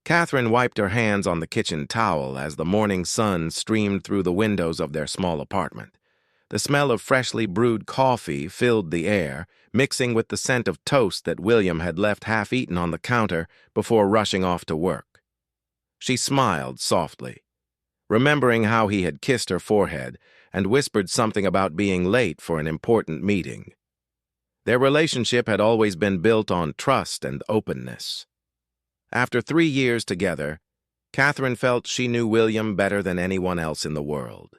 Catherine wiped her hands on the kitchen towel as the morning sun streamed through the windows of their small apartment. The smell of freshly brewed coffee filled the air, mixing with the scent of toast that William had left half-eaten on the counter before rushing off to work. She smiled softly, remembering how he had kissed her forehead and whispered something about being late for an important meeting. Their relationship had always been built on trust and openness. After 3 years together, Catherine felt she knew William better than anyone else in the world.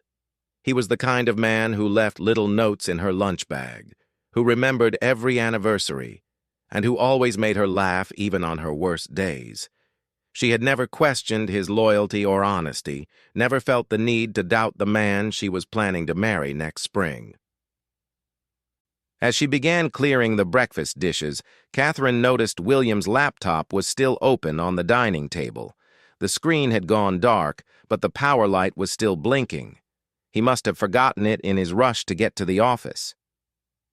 He was the kind of man who left little notes in her lunch bag, who remembered every anniversary, and who always made her laugh even on her worst days. She had never questioned his loyalty or honesty, never felt the need to doubt the man she was planning to marry next spring. As she began clearing the breakfast dishes, Catherine noticed William's laptop was still open on the dining table. The screen had gone dark, but the power light was still blinking. He must have forgotten it in his rush to get to the office.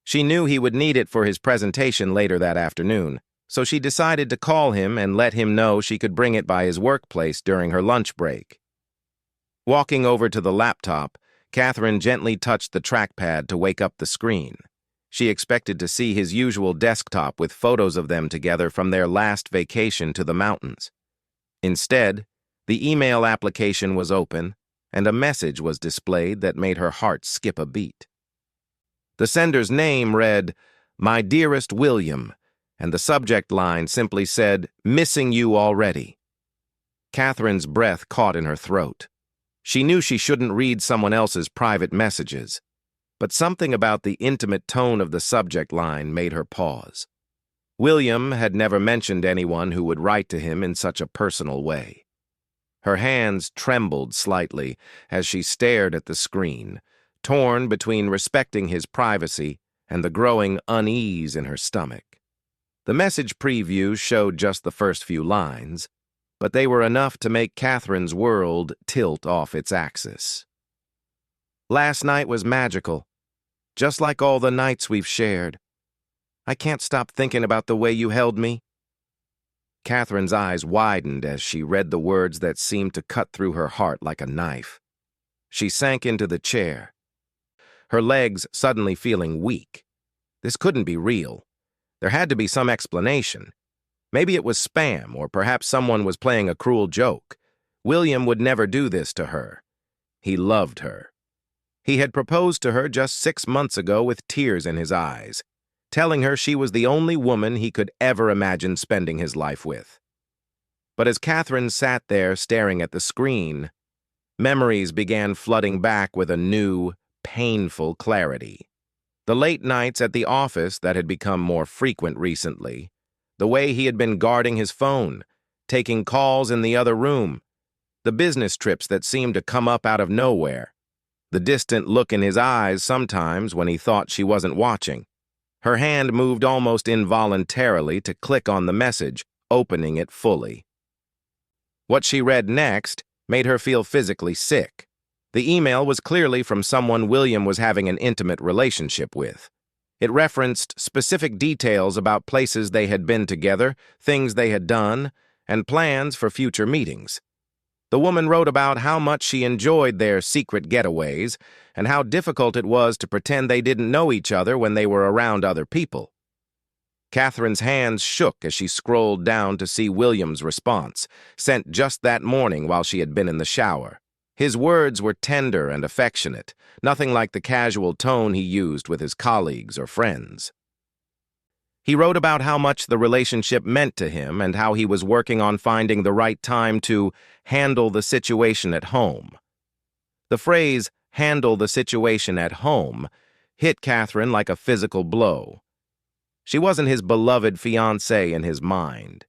She knew he would need it for his presentation later that afternoon, so she decided to call him and let him know she could bring it by his workplace during her lunch break. Walking over to the laptop, Catherine gently touched the trackpad to wake up the screen. She expected to see his usual desktop with photos of them together from their last vacation to the mountains. Instead, the email application was open, and a message was displayed that made her heart skip a beat. The sender's name read, "My dearest William," and the subject line simply said, "Missing you already." Catherine's breath caught in her throat. She knew she shouldn't read someone else's private messages, but something about the intimate tone of the subject line made her pause. William had never mentioned anyone who would write to him in such a personal way. Her hands trembled slightly as she stared at the screen, torn between respecting his privacy and the growing unease in her stomach. The message preview showed just the first few lines, but they were enough to make Catherine's world tilt off its axis. "Last night was magical, just like all the nights we've shared. I can't stop thinking about the way you held me." Catherine's eyes widened as she read the words that seemed to cut through her heart like a knife. She sank into the chair, her legs suddenly feeling weak. This couldn't be real. There had to be some explanation. Maybe it was spam, or perhaps someone was playing a cruel joke. William would never do this to her. He loved her. He had proposed to her just 6 months ago with tears in his eyes, telling her she was the only woman he could ever imagine spending his life with. But as Catherine sat there staring at the screen, memories began flooding back with a new, painful clarity. The late nights at the office that had become more frequent recently, the way he had been guarding his phone, taking calls in the other room, the business trips that seemed to come up out of nowhere, the distant look in his eyes sometimes when he thought she wasn't watching. Her hand moved almost involuntarily to click on the message, opening it fully. What she read next made her feel physically sick. The email was clearly from someone William was having an intimate relationship with. It referenced specific details about places they had been together, things they had done, and plans for future meetings. The woman wrote about how much she enjoyed their secret getaways and how difficult it was to pretend they didn't know each other when they were around other people. Catherine's hands shook as she scrolled down to see William's response, sent just that morning while she had been in the shower. His words were tender and affectionate, nothing like the casual tone he used with his colleagues or friends. He wrote about how much the relationship meant to him and how he was working on finding the right time to handle the situation at home. The phrase, "handle the situation at home," hit Catherine like a physical blow. She wasn't his beloved fiancée in his mind.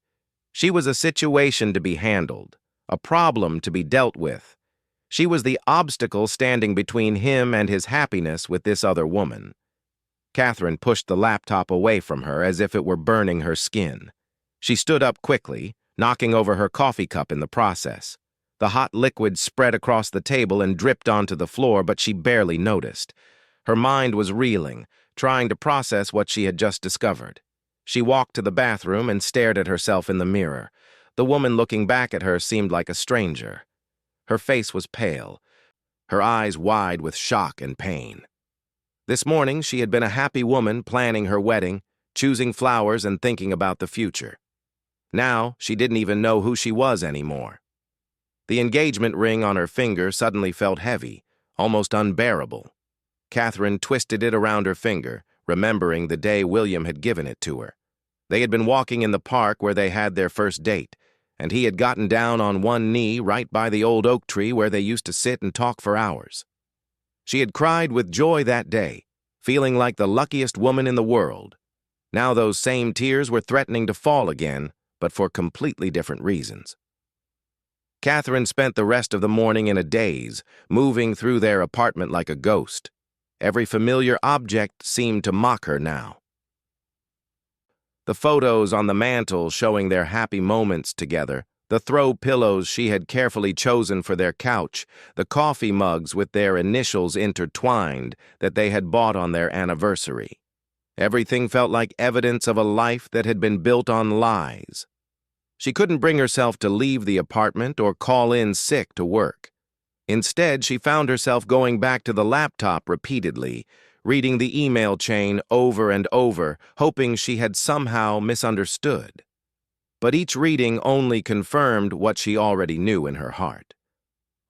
She was a situation to be handled, a problem to be dealt with. She was the obstacle standing between him and his happiness with this other woman. Catherine pushed the laptop away from her as if it were burning her skin. She stood up quickly, knocking over her coffee cup in the process. The hot liquid spread across the table and dripped onto the floor, but she barely noticed. Her mind was reeling, trying to process what she had just discovered. She walked to the bathroom and stared at herself in the mirror. the woman looking back at her seemed like a stranger. Her face was pale, her eyes wide with shock and pain. This morning, she had been a happy woman planning her wedding, choosing flowers and thinking about the future. Now, she didn't even know who she was anymore. The engagement ring on her finger suddenly felt heavy, almost unbearable. Catherine twisted it around her finger, remembering the day William had given it to her. They had been walking in the park where they had their first date, and he had gotten down on one knee right by the old oak tree where they used to sit and talk for hours. She had cried with joy that day, feeling like the luckiest woman in the world. Now those same tears were threatening to fall again, but for completely different reasons. Catherine spent the rest of the morning in a daze, moving through their apartment like a ghost. Every familiar object seemed to mock her now. The photos on the mantel showing their happy moments together, the throw pillows she had carefully chosen for their couch, the coffee mugs with their initials intertwined that they had bought on their anniversary. Everything felt like evidence of a life that had been built on lies. She couldn't bring herself to leave the apartment or call in sick to work. Instead, she found herself going back to the laptop repeatedly, reading the email chain over and over, hoping she had somehow misunderstood. But each reading only confirmed what she already knew in her heart.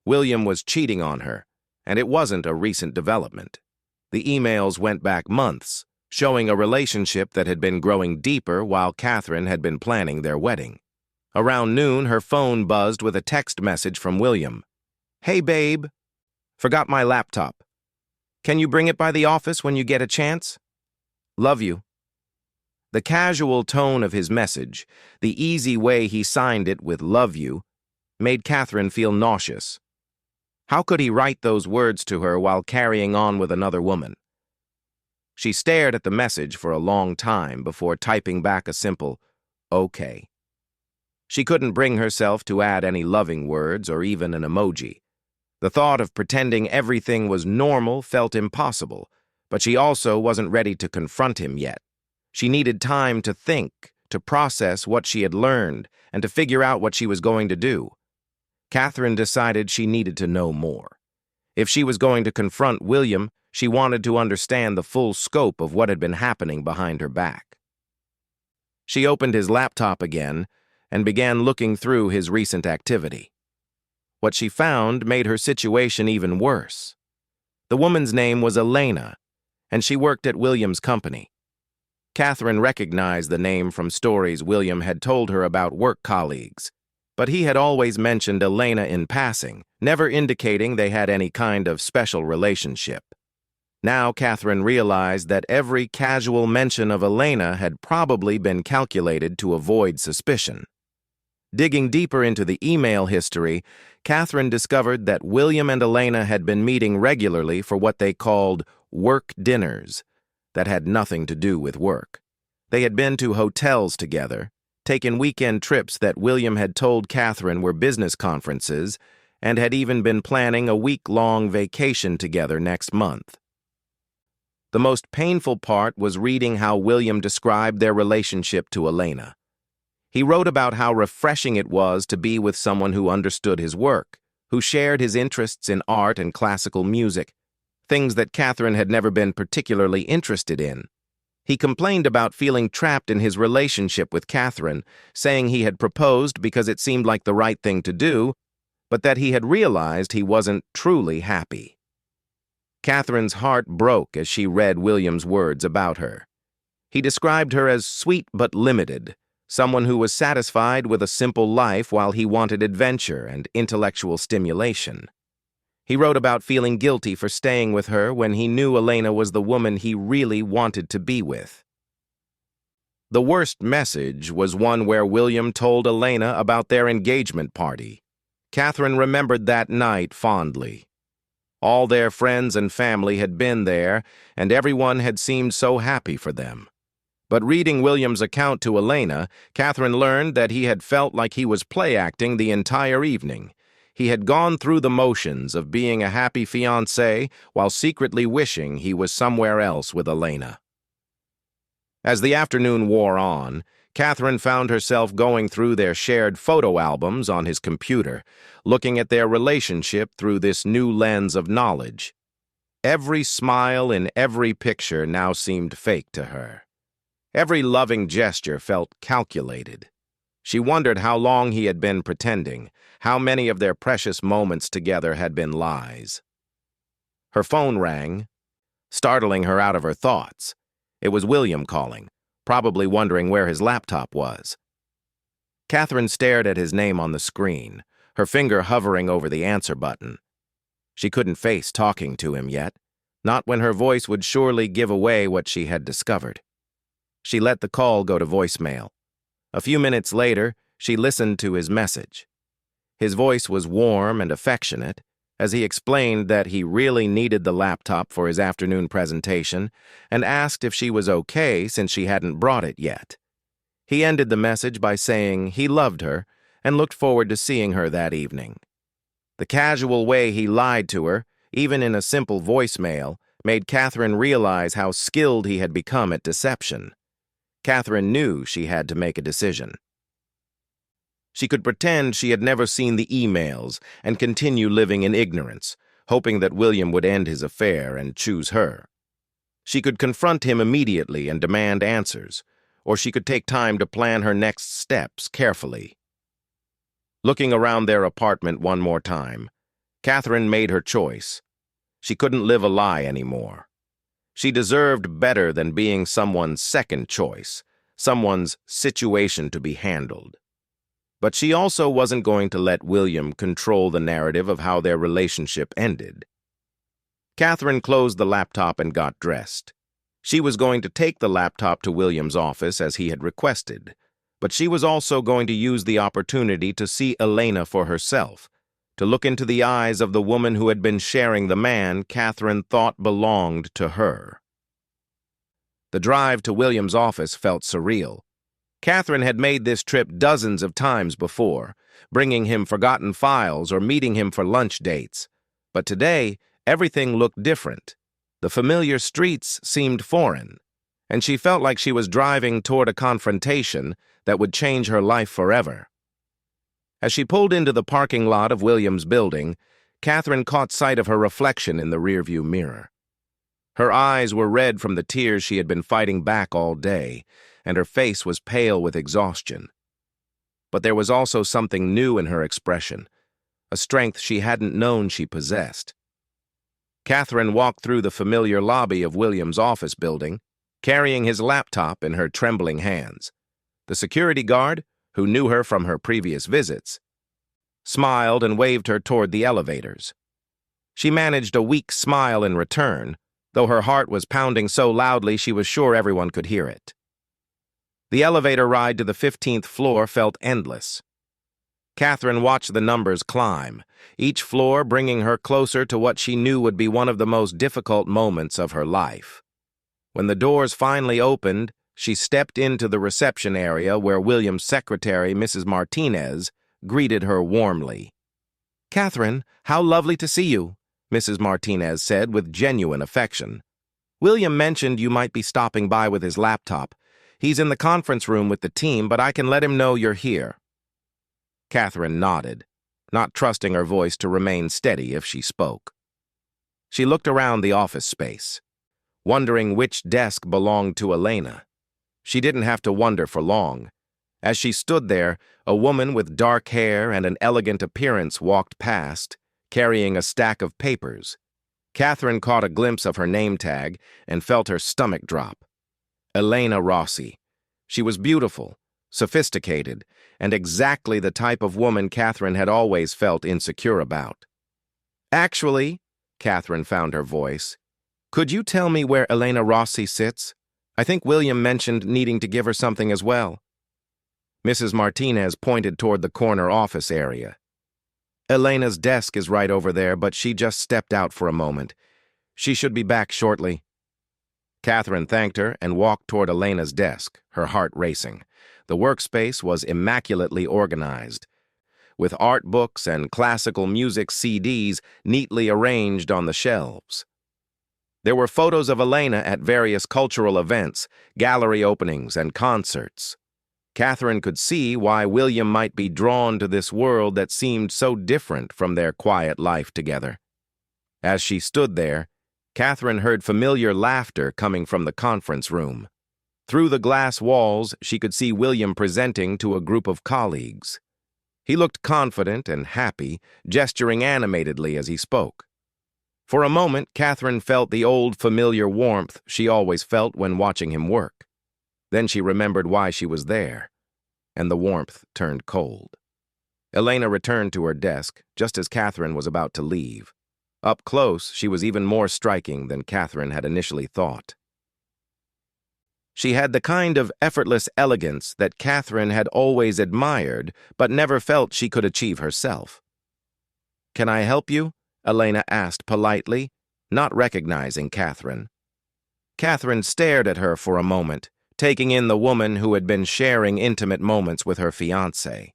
William was cheating on her, and it wasn't a recent development. The emails went back months, showing a relationship that had been growing deeper while Catherine had been planning their wedding. Around noon, her phone buzzed with a text message from William. "Hey, babe. Forgot my laptop. Can you bring it by the office when you get a chance? Love you." The casual tone of his message, the easy way he signed it with "love you," made Catherine feel nauseous. How could he write those words to her while carrying on with another woman? She stared at the message for a long time before typing back a simple, "okay." She couldn't bring herself to add any loving words or even an emoji. The thought of pretending everything was normal felt impossible, but she also wasn't ready to confront him yet. She needed time to think, to process what she had learned, and to figure out what she was going to do. Catherine decided she needed to know more. If she was going to confront William, she wanted to understand the full scope of what had been happening behind her back. She opened his laptop again and began looking through his recent activity. What she found made her situation even worse. The woman's name was Elena, and she worked at William's company. Catherine recognized the name from stories William had told her about work colleagues, but he had always mentioned Elena in passing, never indicating they had any kind of special relationship. Now Catherine realized that every casual mention of Elena had probably been calculated to avoid suspicion. Digging deeper into the email history, Catherine discovered that William and Elena had been meeting regularly for what they called work dinners that had nothing to do with work. They had been to hotels together, taken weekend trips that William had told Catherine were business conferences, and had even been planning a week-long vacation together next month. The most painful part was reading how William described their relationship to Elena. He wrote about how refreshing it was to be with someone who understood his work, who shared his interests in art and classical music, things that Catherine had never been particularly interested in. He complained about feeling trapped in his relationship with Catherine, saying he had proposed because it seemed like the right thing to do, but that he had realized he wasn't truly happy. Catherine's heart broke as she read William's words about her. He described her as sweet but limited, someone who was satisfied with a simple life while he wanted adventure and intellectual stimulation. He wrote about feeling guilty for staying with her when he knew Elena was the woman he really wanted to be with. The worst message was one where William told Elena about their engagement party. Catherine remembered that night fondly. All their friends and family had been there, and everyone had seemed so happy for them. But reading William's account to Elena, Catherine learned that he had felt like he was play-acting the entire evening. He had gone through the motions of being a happy fiancé while secretly wishing he was somewhere else with Elena. As the afternoon wore on, Catherine found herself going through their shared photo albums on his computer, looking at their relationship through this new lens of knowledge. Every smile in every picture now seemed fake to her. Every loving gesture felt calculated. She wondered how long he had been pretending, how many of their precious moments together had been lies. Her phone rang, startling her out of her thoughts. It was William calling, probably wondering where his laptop was. Catherine stared at his name on the screen, her finger hovering over the answer button. She couldn't face talking to him yet, not when her voice would surely give away what she had discovered. She let the call go to voicemail. A few minutes later, she listened to his message. His voice was warm and affectionate, as he explained that he really needed the laptop for his afternoon presentation and asked if she was okay since she hadn't brought it yet. He ended the message by saying he loved her and looked forward to seeing her that evening. The casual way he lied to her, even in a simple voicemail, made Catherine realize how skilled he had become at deception. Catherine knew she had to make a decision. She could pretend she had never seen the emails and continue living in ignorance, hoping that William would end his affair and choose her. She could confront him immediately and demand answers, or she could take time to plan her next steps carefully. Looking around their apartment one more time, Catherine made her choice. She couldn't live a lie anymore. She deserved better than being someone's second choice, someone's situation to be handled. But she also wasn't going to let William control the narrative of how their relationship ended. Catherine closed the laptop and got dressed. She was going to take the laptop to William's office as he had requested, but she was also going to use the opportunity to see Elena for herself, to look into the eyes of the woman who had been sharing the man Catherine thought belonged to her. The drive to William's office felt surreal. Catherine had made this trip dozens of times before, bringing him forgotten files or meeting him for lunch dates. But today, everything looked different. The familiar streets seemed foreign, and she felt like she was driving toward a confrontation that would change her life forever. As she pulled into the parking lot of William's building, Catherine caught sight of her reflection in the rearview mirror. Her eyes were red from the tears she had been fighting back all day, and her face was pale with exhaustion. But there was also something new in her expression, a strength she hadn't known she possessed. Catherine walked through the familiar lobby of William's office building, carrying his laptop in her trembling hands. The security guard, who knew her from her previous visits, smiled and waved her toward the elevators. She managed a weak smile in return, though her heart was pounding so loudly she was sure everyone could hear it. The elevator ride to the 15th floor felt endless. Catherine watched the numbers climb, each floor bringing her closer to what she knew would be one of the most difficult moments of her life. When the doors finally opened, she stepped into the reception area where William's secretary, Mrs. Martinez, greeted her warmly. "Catherine, how lovely to see you," Mrs. Martinez said with genuine affection. "William mentioned you might be stopping by with his laptop. He's in the conference room with the team, but I can let him know you're here." Catherine nodded, not trusting her voice to remain steady if she spoke. She looked around the office space, wondering which desk belonged to Elena. She didn't have to wonder for long. As she stood there, a woman with dark hair and an elegant appearance walked past, carrying a stack of papers. Catherine caught a glimpse of her name tag and felt her stomach drop. Elena Rossi. She was beautiful, sophisticated, and exactly the type of woman Catherine had always felt insecure about. "Actually," Catherine found her voice, "could you tell me where Elena Rossi sits? I think William mentioned needing to give her something as well." Mrs. Martinez pointed toward the corner office area. "Elena's desk is right over there, but she just stepped out for a moment. She should be back shortly." Catherine thanked her and walked toward Elena's desk, her heart racing. The workspace was immaculately organized, with art books and classical music CDs neatly arranged on the shelves. There were photos of Elena at various cultural events, gallery openings, and concerts. Catherine could see why William might be drawn to this world that seemed so different from their quiet life together. As she stood there, Catherine heard familiar laughter coming from the conference room. Through the glass walls, she could see William presenting to a group of colleagues. He looked confident and happy, gesturing animatedly as he spoke. For a moment, Catherine felt the old familiar warmth she always felt when watching him work. Then she remembered why she was there, and the warmth turned cold. Elena returned to her desk just as Catherine was about to leave. Up close, she was even more striking than Catherine had initially thought. She had the kind of effortless elegance that Catherine had always admired, but never felt she could achieve herself. "Can I help you?" Elena asked politely, not recognizing Catherine. Catherine stared at her for a moment, taking in the woman who had been sharing intimate moments with her fiancé.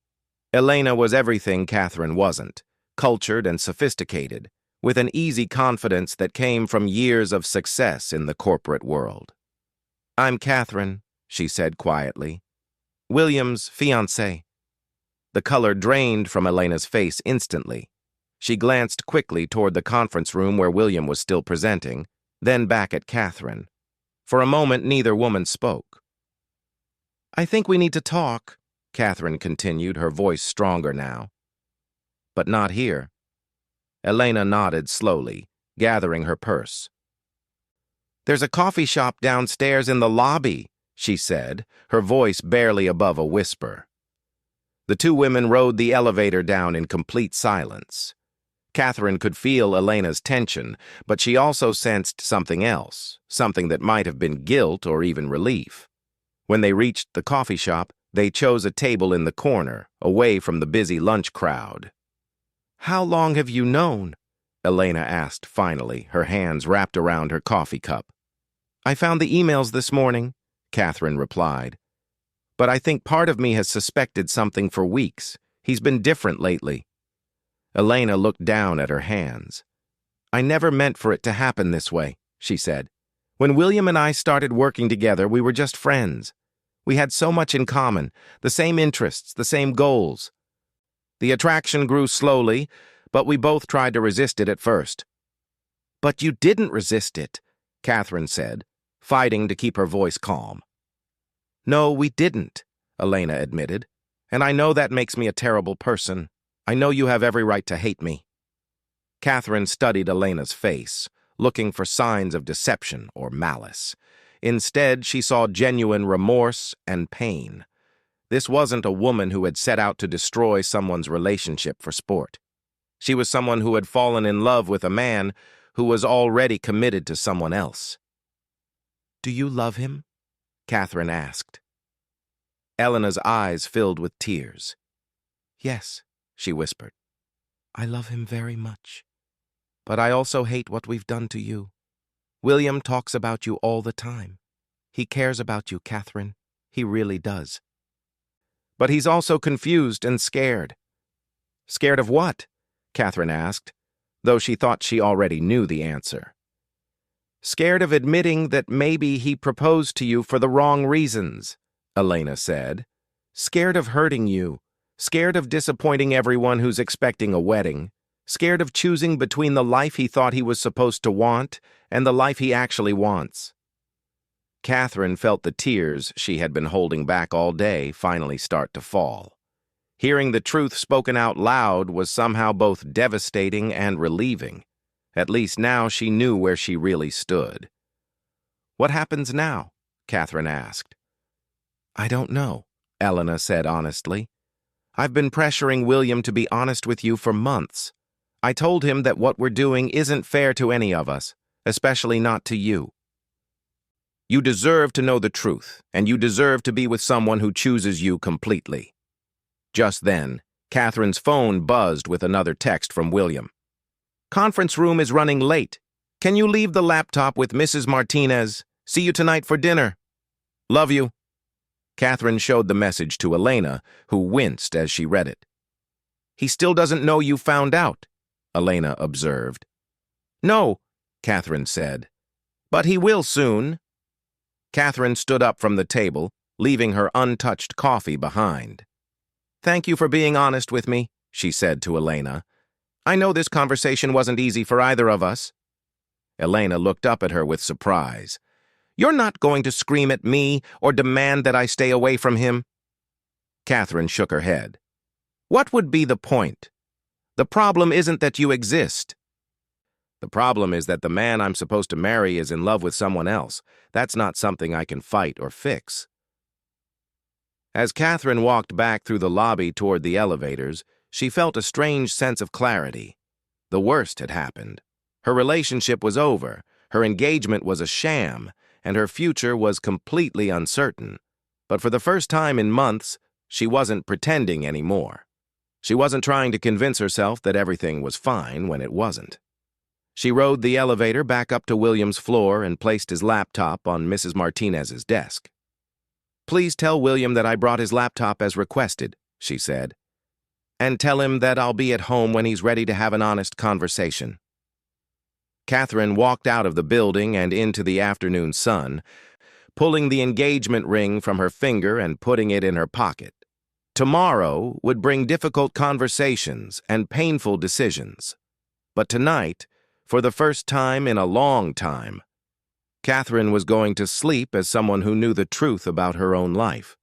Elena was everything Catherine wasn't, cultured and sophisticated, with an easy confidence that came from years of success in the corporate world. "I'm Catherine," she said quietly. "William's fiancée." The color drained from Elena's face instantly. She glanced quickly toward the conference room where William was still presenting, then back at Catherine. For a moment, neither woman spoke. "I think we need to talk," Catherine continued, her voice stronger now. "But not here." Elena nodded slowly, gathering her purse. "There's a coffee shop downstairs in the lobby," she said, her voice barely above a whisper. The two women rode the elevator down in complete silence. Catherine could feel Elena's tension, but she also sensed something else, something that might have been guilt or even relief. When they reached the coffee shop, they chose a table in the corner, away from the busy lunch crowd. "How long have you known?" Elena asked finally, her hands wrapped around her coffee cup. "I found the emails this morning," Catherine replied. "But I think part of me has suspected something for weeks. He's been different lately." Elena looked down at her hands. "I never meant for it to happen this way," she said. "When William and I started working together, we were just friends. We had so much in common, the same interests, the same goals. The attraction grew slowly, but we both tried to resist it at first." "But you didn't resist it," Catherine said, fighting to keep her voice calm. "No, we didn't," Elena admitted. "And I know that makes me a terrible person. I know you have every right to hate me." Catherine studied Elena's face, looking for signs of deception or malice. Instead, she saw genuine remorse and pain. This wasn't a woman who had set out to destroy someone's relationship for sport. She was someone who had fallen in love with a man who was already committed to someone else. "Do you love him?" Catherine asked. Elena's eyes filled with tears. "Yes," she whispered. "I love him very much. But I also hate what we've done to you. William talks about you all the time. He cares about you, Catherine. He really does. But he's also confused and scared." "Scared of what?" Catherine asked, though she thought she already knew the answer. "Scared of admitting that maybe he proposed to you for the wrong reasons," Elena said. "Scared of hurting you. Scared of disappointing everyone who's expecting a wedding. Scared of choosing between the life he thought he was supposed to want and the life he actually wants." Catherine felt the tears she had been holding back all day finally start to fall. Hearing the truth spoken out loud was somehow both devastating and relieving. At least now she knew where she really stood. "What happens now?" Catherine asked. "I don't know," Elena said honestly. "I've been pressuring William to be honest with you for months. I told him that what we're doing isn't fair to any of us, especially not to you. You deserve to know the truth, and you deserve to be with someone who chooses you completely." Just then, Catherine's phone buzzed with another text from William. "Conference room is running late. Can you leave the laptop with Mrs. Martinez? See you tonight for dinner. Love you." Catherine showed the message to Elena, who winced as she read it. "He still doesn't know you found out," Elena observed. "No," Catherine said. "But he will soon." Catherine stood up from the table, leaving her untouched coffee behind. "Thank you for being honest with me," she said to Elena. "I know this conversation wasn't easy for either of us." Elena looked up at her with surprise. "You're not going to scream at me or demand that I stay away from him?" Catherine shook her head. "What would be the point? The problem isn't that you exist. The problem is that the man I'm supposed to marry is in love with someone else. That's not something I can fight or fix." As Catherine walked back through the lobby toward the elevators, she felt a strange sense of clarity. The worst had happened. Her relationship was over, her engagement was a sham, and her future was completely uncertain. But for the first time in months, she wasn't pretending anymore. She wasn't trying to convince herself that everything was fine when it wasn't. She rode the elevator back up to William's floor and placed his laptop on Mrs. Martinez's desk. "Please tell William that I brought his laptop as requested," she said. "And tell him that I'll be at home when he's ready to have an honest conversation." Catherine walked out of the building and into the afternoon sun, pulling the engagement ring from her finger and putting it in her pocket. Tomorrow would bring difficult conversations and painful decisions. But tonight, for the first time in a long time, Catherine was going to sleep as someone who knew the truth about her own life.